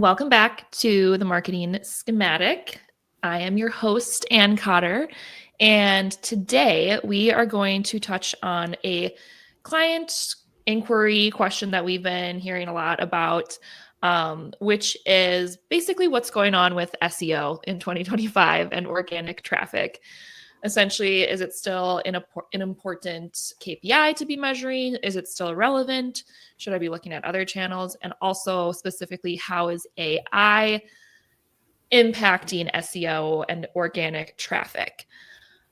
Welcome back to the Marketing Schematic. I am your host, Ann Cotter, and today we are going to touch on a client inquiry question that we've been hearing a lot about, which is basically what's going on with SEO in 2025 and organic traffic. Essentially, is it still an important KPI to be measuring? Is it still relevant? Should I be looking at other channels? And also specifically, how is AI impacting SEO and organic traffic?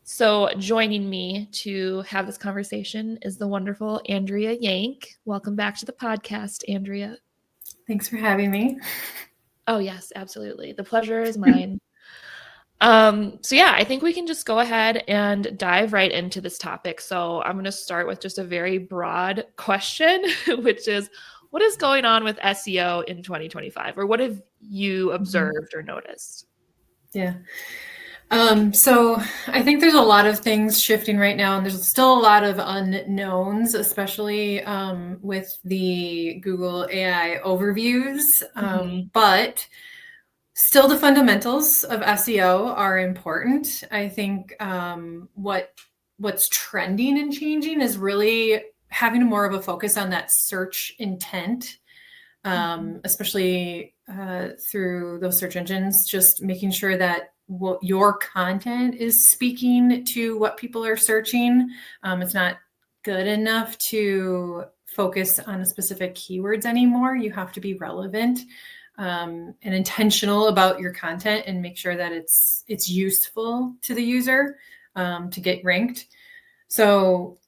So joining me to have this conversation is the wonderful Andrea Yank. Welcome back to the podcast, Andrea. Thanks for having me. Oh, yes, absolutely. The pleasure is mine. I think we can just go ahead and dive right into this topic. So I'm going to start with just a very broad question, which is, what is going on with SEO in 2025? Or what have you observed or noticed? Yeah. So I think there's a lot of things shifting right now, and there's still a lot of unknowns, especially with the Google AI overviews. But still, the fundamentals of SEO are important. I think what's trending and changing is really having more of a focus on that search intent, especially through those search engines, just making sure that what your content is speaking to what people are searching. It's not good enough to focus on specific keywords anymore. You have to be relevant and intentional about your content and make sure that it's useful to the user to get ranked. So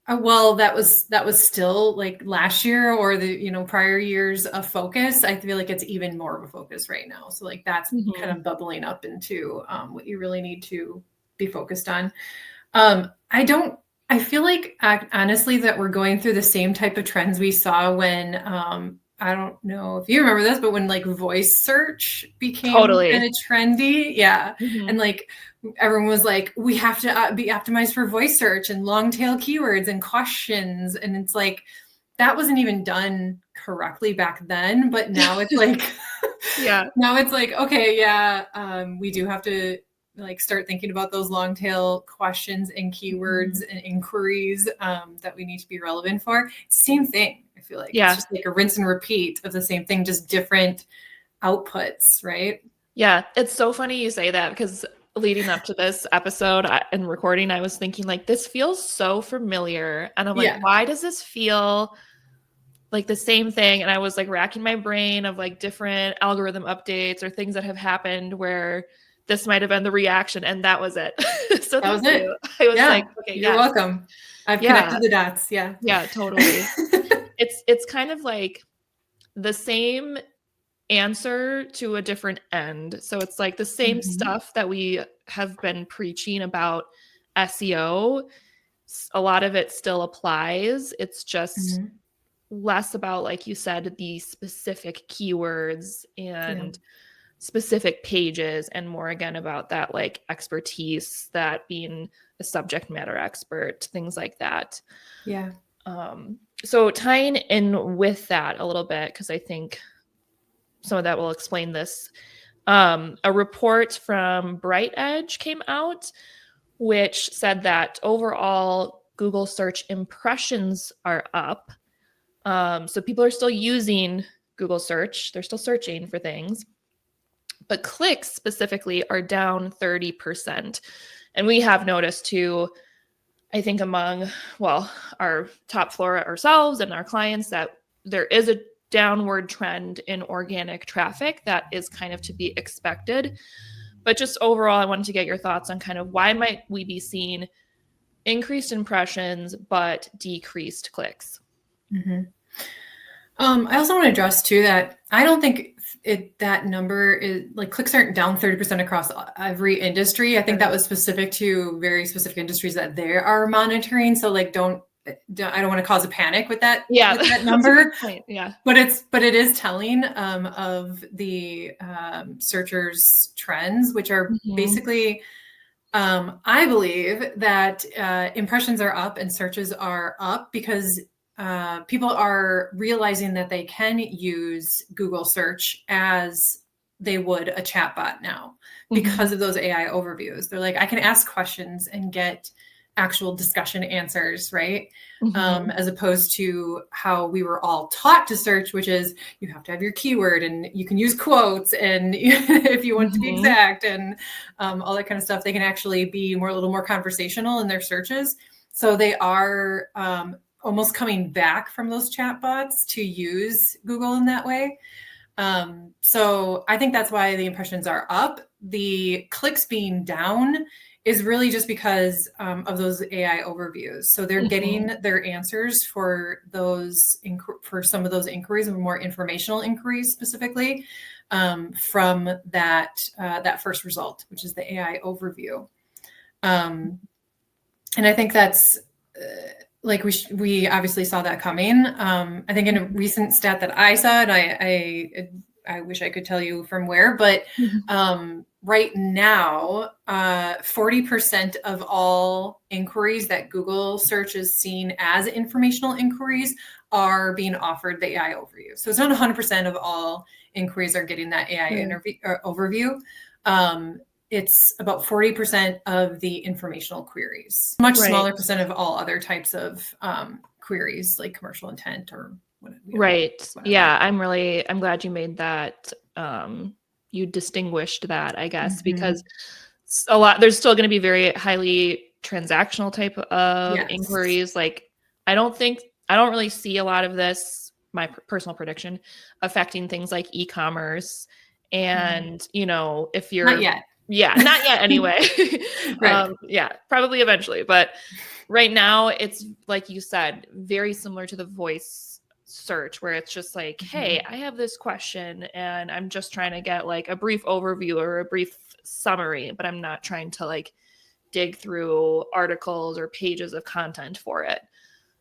well, that was still like last year or the prior years of focus. I feel like it's even more of a focus right now. So like that's kind of bubbling up into what you really need to be focused on. I feel like honestly that we're going through the same type of trends we saw when I don't know if you remember this, but when like voice search became kind of trendy, and like everyone was like, we have to be optimized for voice search and long tail keywords and questions, and it's like that wasn't even done correctly back then, but now it's like, now it's like, okay, we do have to like start thinking about those long tail questions and keywords and inquiries that we need to be relevant for. It's the same thing. I feel like it's just like a rinse and repeat of the same thing, just different outputs, right? Yeah, it's so funny you say that because leading up to this episode and recording, I was thinking like, this feels so familiar. And I'm like, why does this feel like the same thing? And I was like racking my brain of like different algorithm updates or things that have happened where this might have been the reaction, and that was it. So that was it. I was like, okay, you're welcome. I've connected the dots. Yeah, totally. It's kind of like the same answer to a different end. So it's like the same stuff that we have been preaching about SEO. A lot of it still applies. It's just less about, like you said, the specific keywords and specific pages, and more again about that like expertise, that being a subject matter expert, things like that. So tying in with that a little bit, because I think some of that will explain this. A report from Bright Edge came out, which said that overall Google search impressions are up. So people are still using Google search. They're still searching for things. But clicks specifically are down 30%. And we have noticed too, I think among, our top floor ourselves and our clients, that there is a downward trend in organic traffic that is kind of to be expected. But just overall, I wanted to get your thoughts on kind of why might we be seeing increased impressions but decreased clicks? I also want to address too that I don't think that number is like clicks aren't down 30% across every industry. I think that was specific to very specific industries that they are monitoring. So like, I don't want to cause a panic with that, with that number. But it is telling of the searchers' trends, which are basically, I believe that impressions are up and searches are up because people are realizing that they can use Google search as they would a chatbot now because of those AI overviews. They're like, I can ask questions and get actual discussion answers, right? As opposed to how we were all taught to search, which is you have to have your keyword and you can use quotes and if you want to be exact and all that kind of stuff. They can actually be a little more conversational in their searches. So they are almost coming back from those chatbots to use Google in that way. So I think that's why the impressions are up. The clicks being down is really just because of those AI overviews. So they're getting their answers for those for some of those inquiries, and more informational inquiries specifically, from that first result, which is the AI overview. And I think that's like we obviously saw that coming. I think in a recent stat that I saw, and I wish I could tell you from where, but right now, 40% of all inquiries that Google search is seen as informational inquiries are being offered the AI overview. So it's not 100% of all inquiries are getting that AI overview. It's about 40% of the informational queries, much smaller percent of all other types of queries like commercial intent or whatever. Right. Yeah. I'm glad you made that. You distinguished that, I guess, because there's still going to be very highly transactional type of inquiries. Like, I don't really see a lot of this, my personal prediction, affecting things like e-commerce. And, if you're not yet. Yeah, not yet anyway. Right. Yeah, probably eventually. But right now it's, like you said, very similar to the voice search, where it's just like, hey, I have this question and I'm just trying to get like a brief overview or a brief summary, but I'm not trying to like dig through articles or pages of content for it.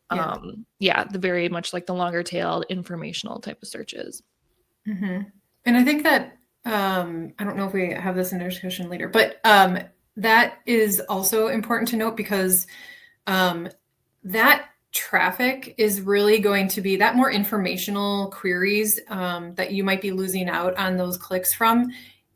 The very much like the longer tailed informational type of searches. And I think that I don't know if we have this in our discussion later, but that is also important to note because that traffic is really going to be that more informational queries that you might be losing out on those clicks from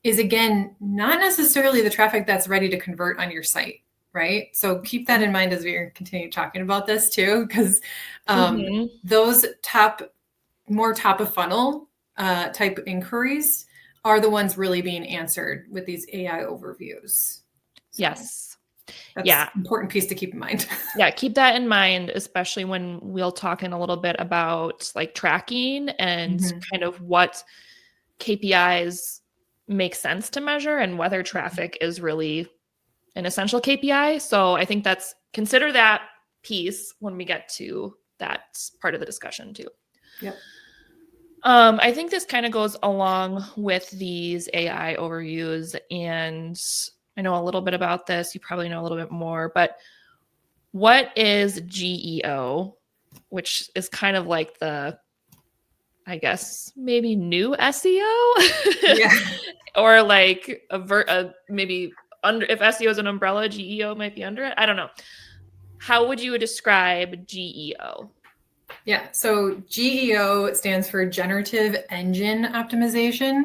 is, again, not necessarily the traffic that's ready to convert on your site, right? So keep that in mind as we continue talking about this too, because those more top of funnel type inquiries are the ones really being answered with these AI overviews. So yes. That's an important piece to keep in mind. Yeah, keep that in mind, especially when we'll talk in a little bit about like tracking and kind of what KPIs make sense to measure and whether traffic is really an essential KPI. So I think consider that piece when we get to that part of the discussion too. Yep. I think this kind of goes along with these AI overviews, and I know a little bit about this. You probably know a little bit more, but what is GEO, which is kind of like the, I guess, maybe new SEO? Or like maybe under, if SEO is an umbrella, GEO might be under it. I don't know. How would you describe GEO? Yeah, so GEO stands for Generative Engine Optimization.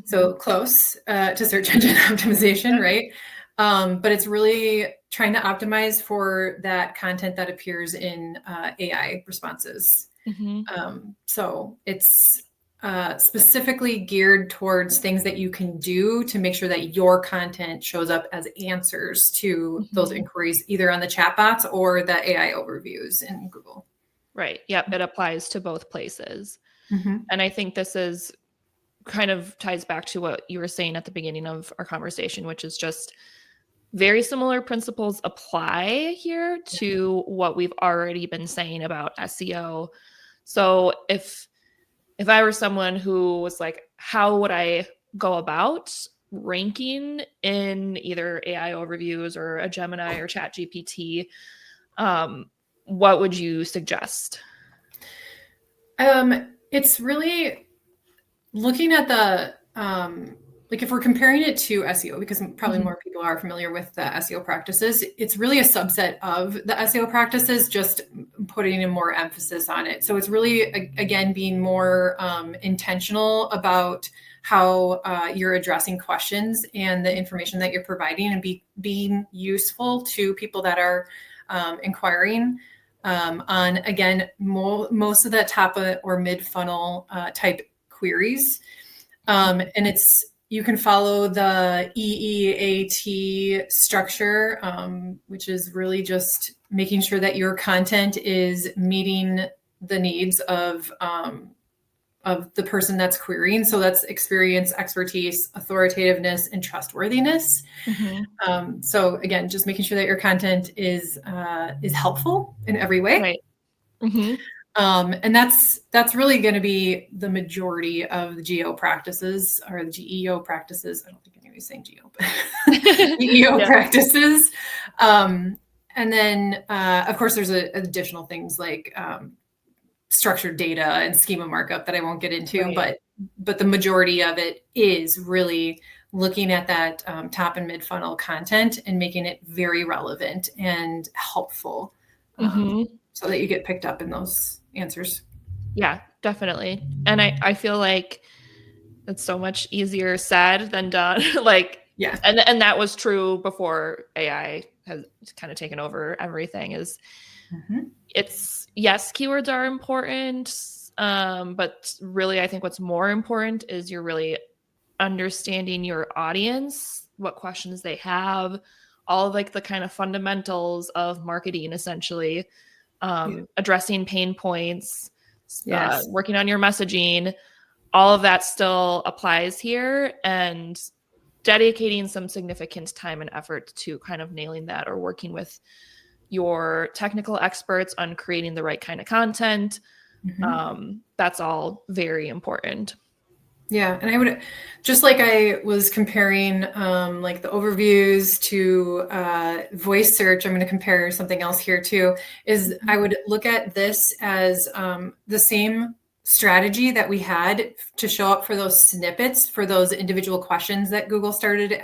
So close to search engine optimization, right? But it's really trying to optimize for that content that appears in AI responses. So it's specifically geared towards things that you can do to make sure that your content shows up as answers to those inquiries, either on the chatbots or the AI overviews in Google. Right. Yep. It applies to both places. And I think this is kind of ties back to what you were saying at the beginning of our conversation, which is just very similar principles apply here to what we've already been saying about SEO. So if I were someone who was like, how would I go about ranking in either AI overviews or a Gemini or ChatGPT, what would you suggest? It's really looking at like if we're comparing it to SEO, because probably more people are familiar with the SEO practices, it's really a subset of the SEO practices, just putting in more emphasis on it. So it's really, again, being more intentional about how you're addressing questions and the information that you're providing, and being useful to people that are inquiring on, again, most of the top or mid funnel type queries. And you can follow the EEAT structure, which is really just making sure that your content is meeting the needs of the person that's querying. So that's experience, expertise, authoritativeness, and trustworthiness. So again, just making sure that your content is helpful in every way. Right. And that's really going to be the majority of the GEO practices, or the GEO practices. I don't think anybody's saying GEO, but GEO practices. And then, of course, there's additional things like structured data and schema markup that I won't get into, but the majority of it is really looking at that top and mid funnel content and making it very relevant and helpful, so that you get picked up in those answers. Yeah, definitely. And I feel like it's so much easier said than done. Yeah. And that was true before AI has kind of taken over everything. It's, yes, keywords are important. But really, I think what's more important is you're really understanding your audience, what questions they have, all of like the kind of fundamentals of marketing, essentially, addressing pain points, working on your messaging. All of that still applies here, and dedicating some significant time and effort to kind of nailing that, or working with your technical experts on creating the right kind of content. That's all very important. Yeah. And I would, just like I was comparing like the overviews to voice search, I'm going to compare something else here too, is I would look at this as the same strategy that we had to show up for those snippets, for those individual questions that Google started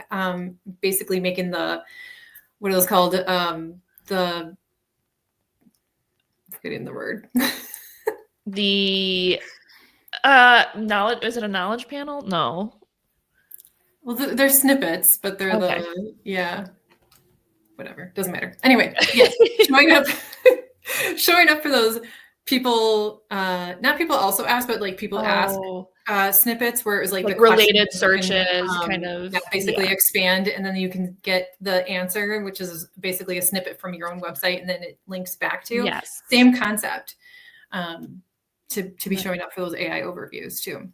basically making what are those called? Forgetting the word. The knowledge, is it a knowledge panel? No. Well, they're snippets, but they're whatever, doesn't matter. Anyway, yes, showing up for those people, not people also ask, but like people ask snippets, where it was like the related searches kind of basically expand, and then you can get the answer, which is basically a snippet from your own website, and then it links back to same concept, to be showing up for those AI overviews too.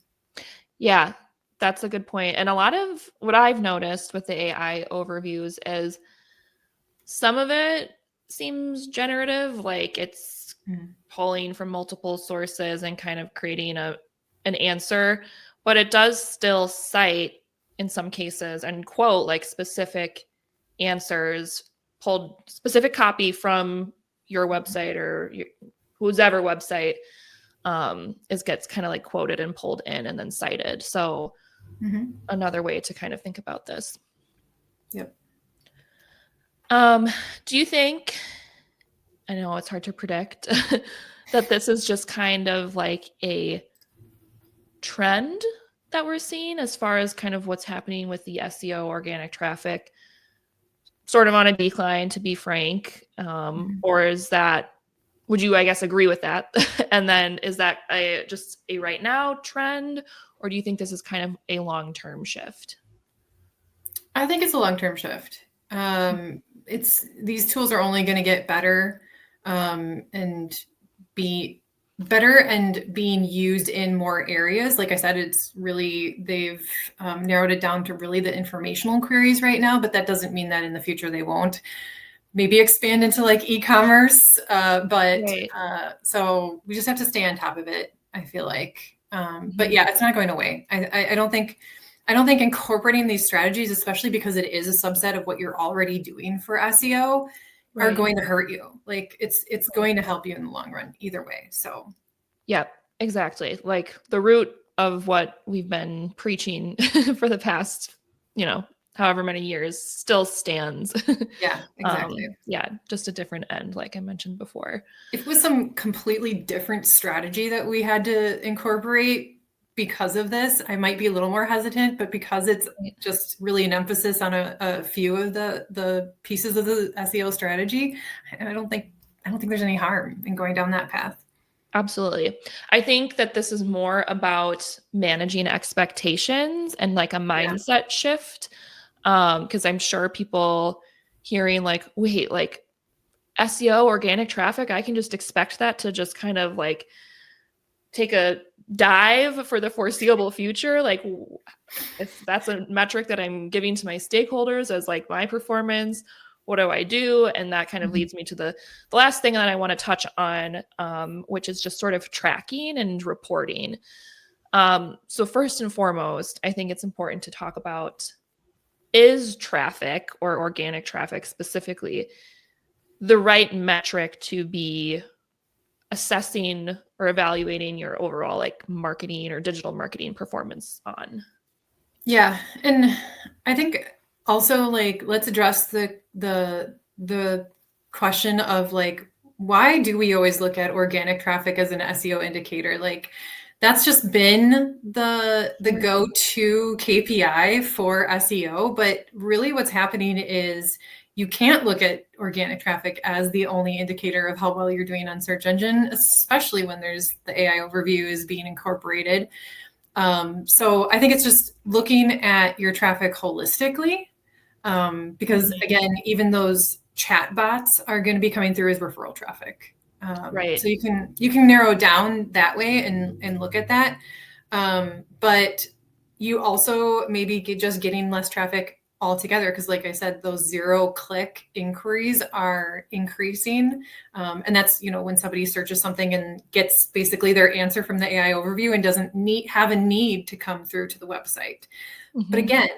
Yeah, that's a good point. And a lot of what I've noticed with the AI overviews is some of it seems generative, like it's pulling from multiple sources and kind of creating an answer, but it does still cite in some cases and quote like specific answers, pulled specific copy from your website or whose ever website gets kind of like quoted and pulled in and then cited. So another way to kind of think about this. Yep. Do you think, I know it's hard to predict, that this is just kind of like a trend that we're seeing as far as kind of what's happening with the SEO organic traffic, sort of on a decline, to be frank? Or is that, would you, I guess, agree with that? And then is that just a right now trend, or do you think this is kind of a long-term shift? I think it's a long-term shift. These tools are only going to get better and be better and being used in more areas. Like I said, they've narrowed it down to really the informational queries right now, but that doesn't mean that in the future they won't maybe expand into like e-commerce. So we just have to stay on top of it, I feel like. But yeah, it's not going away. I don't think incorporating these strategies, especially because it is a subset of what you're already doing for SEO, are going to hurt you. Like it's going to help you in the long run either way. So yeah, exactly. Like the root of what we've been preaching for the past, however many years still stands. Yeah, exactly. Yeah, just a different end, like I mentioned before. If it was some completely different strategy that we had to incorporate because of this, I might be a little more hesitant, but because it's just really an emphasis on a few of the pieces of the SEO strategy, I don't think there's any harm in going down that path. Absolutely. I think that this is more about managing expectations and like a mindset shift. Because I'm sure people hearing like, wait, like SEO, organic traffic, I can just expect that to just kind of like take a dive for the foreseeable future. Like, if that's a metric that I'm giving to my stakeholders as like my performance, what do I do? And that kind of leads me to the last thing that I want to touch on, which is just sort of tracking and reporting. So first and foremost, I think it's important to talk about, is traffic, or organic traffic specifically, the right metric to be assessing or evaluating your overall like marketing or digital marketing performance on? Yeah, and I think also like let's address the question of like, why do we always look at organic traffic as an SEO indicator? Like that's just been the go-to KPI for SEO, but really what's happening is you can't look at organic traffic as the only indicator of how well you're doing on search engine, especially when there's the AI overview is being incorporated. So I think it's just looking at your traffic holistically, because again, even those chat bots are going to be coming through as referral traffic. Right. So you can narrow down that way and look at that. But you also maybe just getting less traffic altogether, because like I said, those 0-click inquiries are increasing. And that's, when somebody searches something and gets basically their answer from the AI overview and doesn't have a need to come through to the website. But again,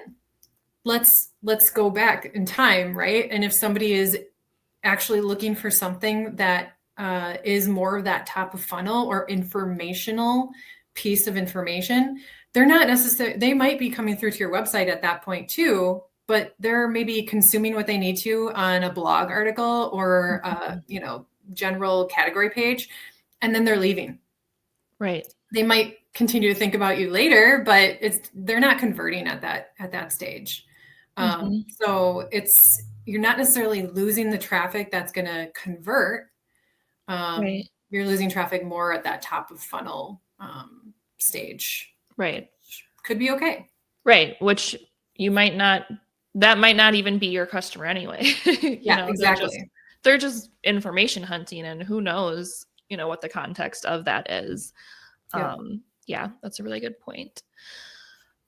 let's go back in time, right? And if somebody is actually looking for something that is more of that top of funnel or informational piece of information, they're not necessarily, they might be coming through to your website at that point too, but they're maybe consuming what they need to on a blog article or general category page, and then they're leaving. Right. They might continue to think about you later, but they're not converting at that stage. So you're not necessarily losing the traffic that's going to convert. Right. You're losing traffic more at that top of funnel stage. Right. Could be okay. Right. Which that might not even be your customer anyway. Exactly. They're just information hunting, and who knows, what the context of that is. Yeah, that's a really good point.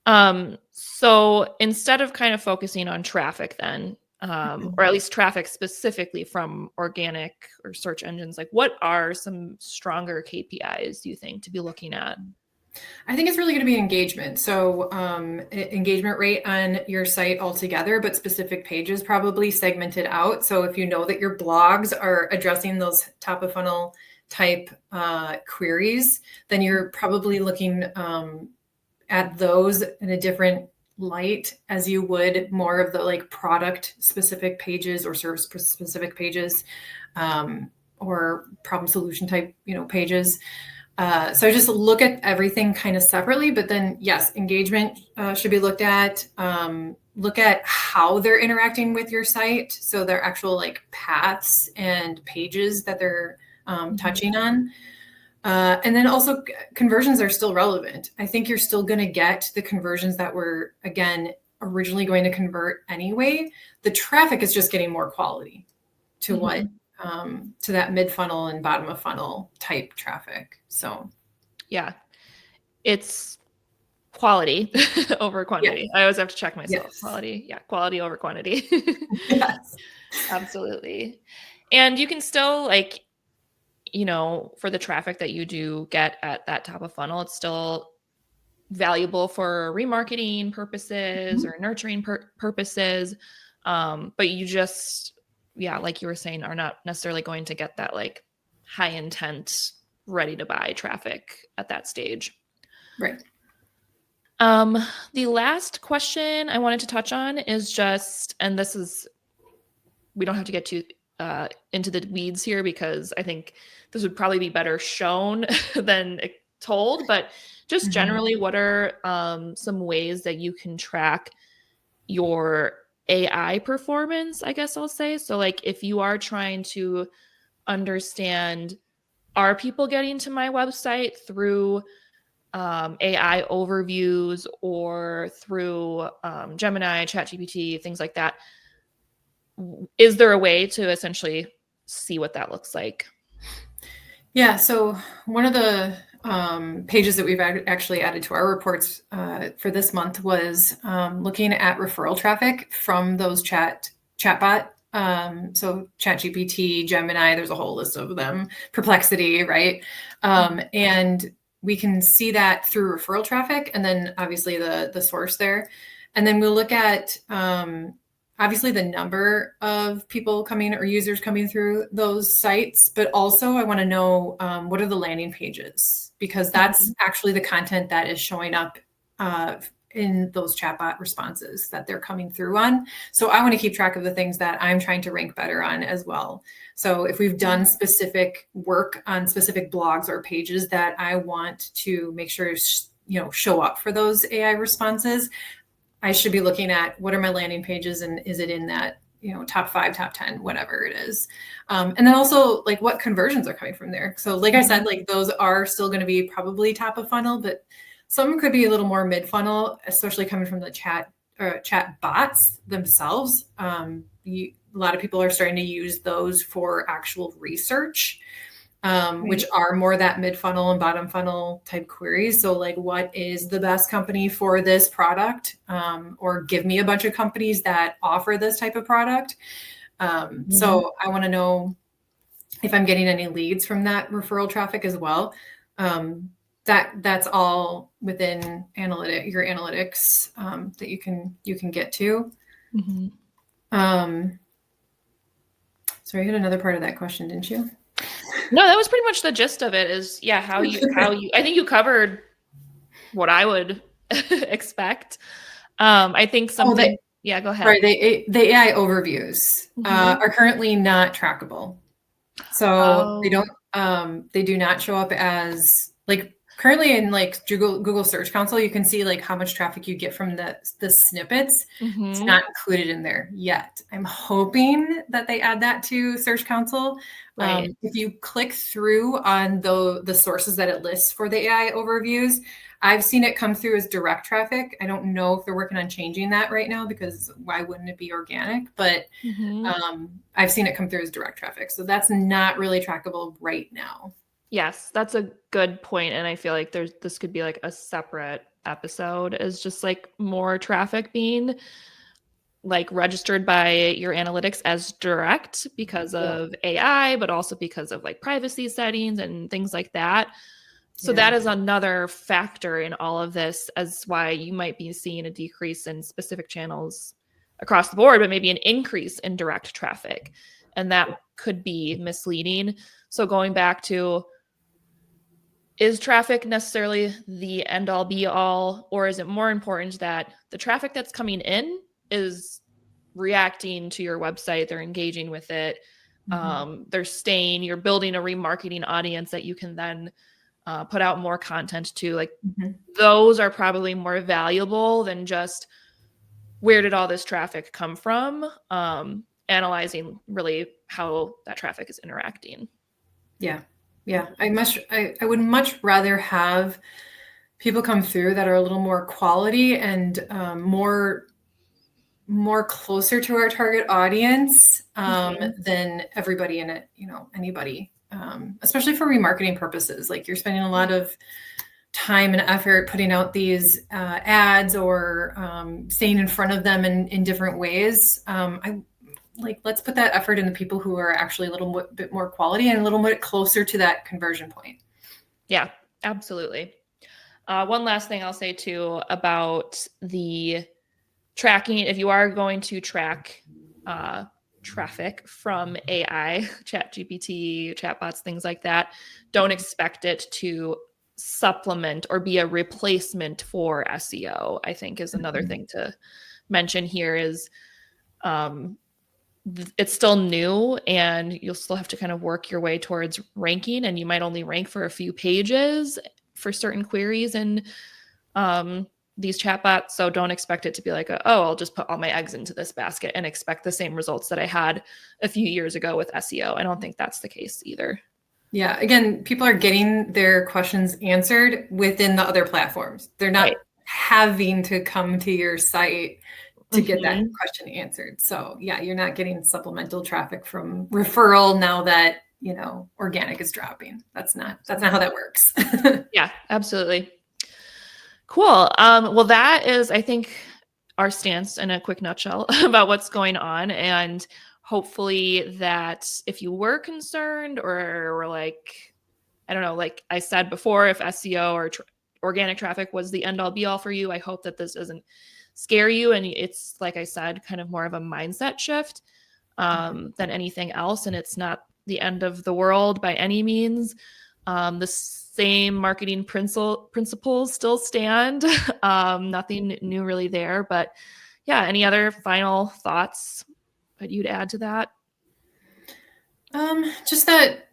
So instead of kind of focusing on traffic then, or at least traffic specifically from organic or search engines, like what are some stronger KPIs do you think to be looking at? I think it's really going to be engagement. So engagement rate on your site altogether, but specific pages probably segmented out. So if you know that your blogs are addressing those top of funnel type queries, then you're probably looking at those in a different light as you would more of the like product specific pages or service specific pages, or problem solution type, pages. So just look at everything kind of separately, but then yes, engagement should be looked at. Look at how they're interacting with your site. So their actual like paths and pages that they're touching on. And then also conversions are still relevant. I think you're still going to get the conversions that were, again, originally going to convert anyway. The traffic is just getting more quality to what, to that mid funnel and bottom of funnel type traffic. So yeah, it's quality over quantity. Yes. I always have to check myself. Yes. Quality over quantity. Yes. Absolutely. And you can still for the traffic that you do get at that top of funnel, it's still valuable for remarketing purposes or nurturing purposes. But you just, like you were saying, are not necessarily going to get that like high intent, ready to buy traffic at that stage. Right. The last question I wanted to touch on is just, and this is, we don't have to get too into the weeds here because I think this would probably be better shown than told, but just generally, what are some ways that you can track your AI performance, I guess I'll say? So like if you are trying to understand, are people getting to my website through AI overviews or through Gemini, ChatGPT, things like that. Is there a way to essentially see what that looks like? Yeah, so one of the pages that we've actually added to our reports for this month was looking at referral traffic from those chatbot. So ChatGPT, Gemini, there's a whole list of them, Perplexity, right? And we can see that through referral traffic and then obviously the source there. And then we'll look at obviously the number of people coming or users coming through those sites, but also I want to know what are the landing pages, because that's actually the content that is showing up in those chatbot responses that they're coming through on. So I want to keep track of the things that I'm trying to rank better on as well. So if we've done specific work on specific blogs or pages that I want to make sure show up for those AI responses, I should be looking at what are my landing pages and is it in that, top 5, top 10, whatever it is. And then also like what conversions are coming from there. So like I said, like those are still going to be probably top of funnel, but some could be a little more mid funnel, especially coming from the chat bots themselves. A lot of people are starting to use those for actual research. Which are more that mid funnel and bottom funnel type queries. So like, what is the best company for this product? Or give me a bunch of companies that offer this type of product. So I want to know if I'm getting any leads from that referral traffic as well. That's all within your analytics that you can get to. Sorry, you had another part of that question, didn't you? No, that was pretty much the gist of it is, how you, I think you covered what I would expect. I think something, go ahead. Right. The AI overviews are currently not trackable. So they do not show up as like currently in like Google Search Console, you can see like how much traffic you get from the snippets. It's not included in there yet. I'm hoping that they add that to Search Console. Right. If you click through on the sources that it lists for the AI overviews, I've seen it come through as direct traffic. I don't know if they're working on changing that right now because why wouldn't it be organic? But I've seen it come through as direct traffic. So that's not really trackable right now. Yes, that's a good point. And I feel like this could be like a separate episode, is just like more traffic being like registered by your analytics as direct because of AI, but also because of like privacy settings and things like that. So that is another factor in all of this, as why you might be seeing a decrease in specific channels across the board, but maybe an increase in direct traffic. And that could be misleading. So going back to, is traffic necessarily the end all be all, or is it more important that the traffic that's coming in is reacting to your website, they're engaging with it, they're staying, you're building a remarketing audience that you can then put out more content to, like those are probably more valuable than just where did all this traffic come from, analyzing really how that traffic is interacting. Yeah, I would much rather have people come through that are a little more quality and more closer to our target audience than everybody in it, anybody, especially for remarketing purposes. Like you're spending a lot of time and effort putting out these ads or staying in front of them in different ways. Let's put that effort in the people who are actually a little bit more quality and a little bit closer to that conversion point. Yeah, absolutely. One last thing I'll say too about the tracking, if you are going to track traffic from AI, ChatGPT, chatbots, things like that, don't expect it to supplement or be a replacement for SEO, I think is another thing to mention here is it's still new and you'll still have to kind of work your way towards ranking, and you might only rank for a few pages for certain queries in these chatbots. So don't expect it to be like, I'll just put all my eggs into this basket and expect the same results that I had a few years ago with SEO. I don't think that's the case either. Yeah. Again, people are getting their questions answered within the other platforms. They're not having to come to your site to get that question answered. So yeah, you're not getting supplemental traffic from referral now that, organic is dropping. That's not how that works. Yeah, absolutely. Cool. Well, that is, I think, our stance in a quick nutshell about what's going on. And hopefully that if you were concerned or were like, I don't know, like I said before, if SEO or organic traffic was the end all be all for you, I hope that this doesn't scare you. And it's, like I said, kind of more of a mindset shift than anything else. And it's not the end of the world by any means. The same marketing principles still stand. Nothing new really there. But yeah, any other final thoughts that you'd add to that? Just that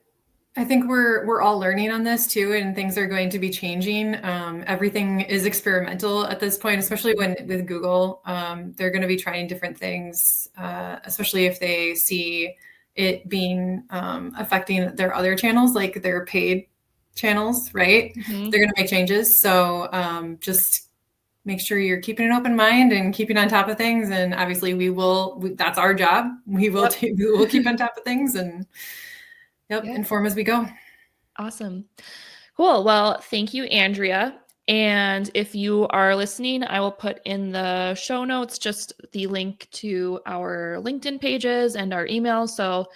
I think we're all learning on this too, and things are going to be changing. Everything is experimental at this point, especially with Google. They're going to be trying different things, especially if they see it being affecting their other channels, like their paid channels, right? They're going to make changes. So just make sure you're keeping an open mind and keeping on top of things. And obviously that's our job. We will keep on top of things and inform as we go. Awesome. Cool. Well, thank you, Andrea. And if you are listening, I will put in the show notes just the link to our LinkedIn pages and our email. So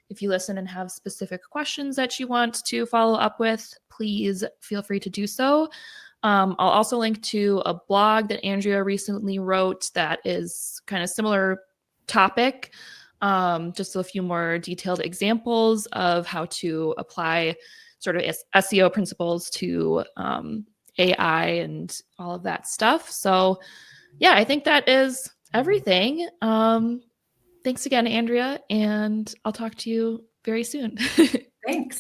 if you listen and have specific questions that you want to follow up with, please feel free to do so. I'll also link to a blog that Andrea recently wrote that is kind of similar topic. Just a few more detailed examples of how to apply sort of SEO principles to AI and all of that stuff. So yeah, I think that is everything. Thanks again, Andrea, and I'll talk to you very soon. Thanks.